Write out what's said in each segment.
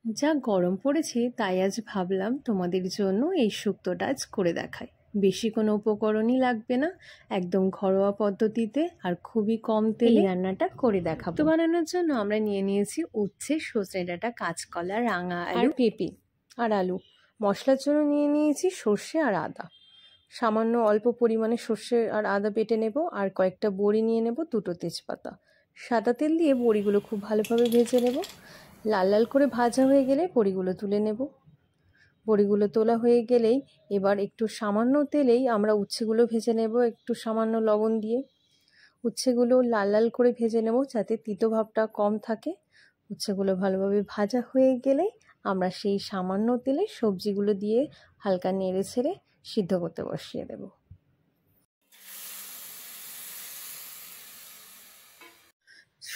যা গরম পড়েছে তাই আজ ভাবলাম তোমাদের জন্য এই শুক্তোটা আজ করে দেখাই। বেশি কোনো উপকরণই লাগবে না, একদম ঘরোয়া পদ্ধতিতে আর খুবই কম তেলে রান্নাটা করে দেখাবো। তো বানানোর জন্য আমরা নিয়ে নিয়েছি উচ্ছে, সজনে ডাঁটা, কাঁচকলা, রাঙা আলু, পেঁপে আর আলু। মশলার জন্য নিয়ে নিয়েছি সর্ষে আর আদা। সামান্য অল্প পরিমাণে সর্ষে আর আদা বেটে নেব, আর কয়েকটা বড়ি নিয়ে নেব, দুটো তেজপাতা। সাদা তেল দিয়ে বড়িগুলো খুব ভালোভাবে ভেজে নেব। লাল লাল করে ভাজা হয়ে গেলে বড়িগুলো তুলে নেব। বড়িগুলো তোলা হয়ে গেলেই এবার একটু সামান্য তেলেই আমরা উচ্ছেগুলো ভেজে নেব, একটু সামান্য লবণ দিয়ে। উচ্ছেগুলো লাল লাল করে ভেজে নেব যাতে তিতো ভাবটা কম থাকে। উচ্ছেগুলো ভালোভাবে ভাজা হয়ে গেলে আমরা সেই সামান্য তেলে সবজিগুলো দিয়ে হালকা নেড়ে ছেড়ে সিদ্ধ করতে বসিয়ে দেব।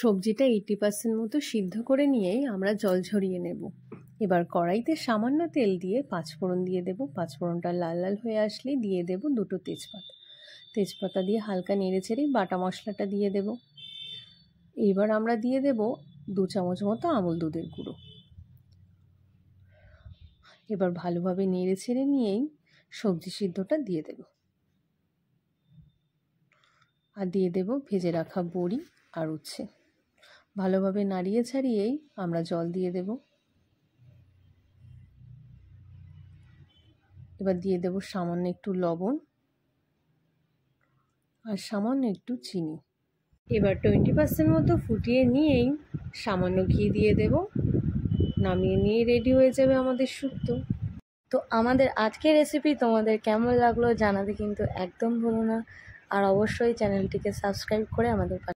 সবজিটা 80% মতো সিদ্ধ করে নিয়েই আমরা জল ঝরিয়ে নেব। এবার কড়াইতে সামান্য তেল দিয়ে পাঁচফোড়ন দিয়ে দেব। পাঁচফোড়নটা লাল লাল হয়ে আসলেই দিয়ে দেব দুটো তেজপাতা। তেজপাতা দিয়ে হালকা নেড়ে ছেড়েই বাটা মশলাটা দিয়ে দেব। এবার আমরা দিয়ে দেব 2 চামচ মতো আমুল দুধের গুঁড়ো। এবার ভালোভাবে নেড়ে ছেড়ে নিয়েই সবজি সিদ্ধটা দিয়ে দেব, আর দিয়ে দেব ভেজে রাখা বড়ি আর উচ্ছে। ভালোভাবে নাড়িয়ে ছাড়িয়েই আমরা জল দিয়ে দেব। এবার দিয়ে দেব সামান্য একটু লবণ আর সামান্য একটু চিনি। এবার 20% মতো ফুটিয়ে নিয়েই সামান্য ঘি দিয়ে দেব। নামিয়ে নিয়ে রেডি হয়ে যাবে আমাদের শুক্তো। তো আমাদের আজকের রেসিপি তোমাদের কেমন লাগলো জানাতে কিন্তু একদম ভুলো না, আর অবশ্যই চ্যানেলটিকে সাবস্ক্রাইব করে আমাদের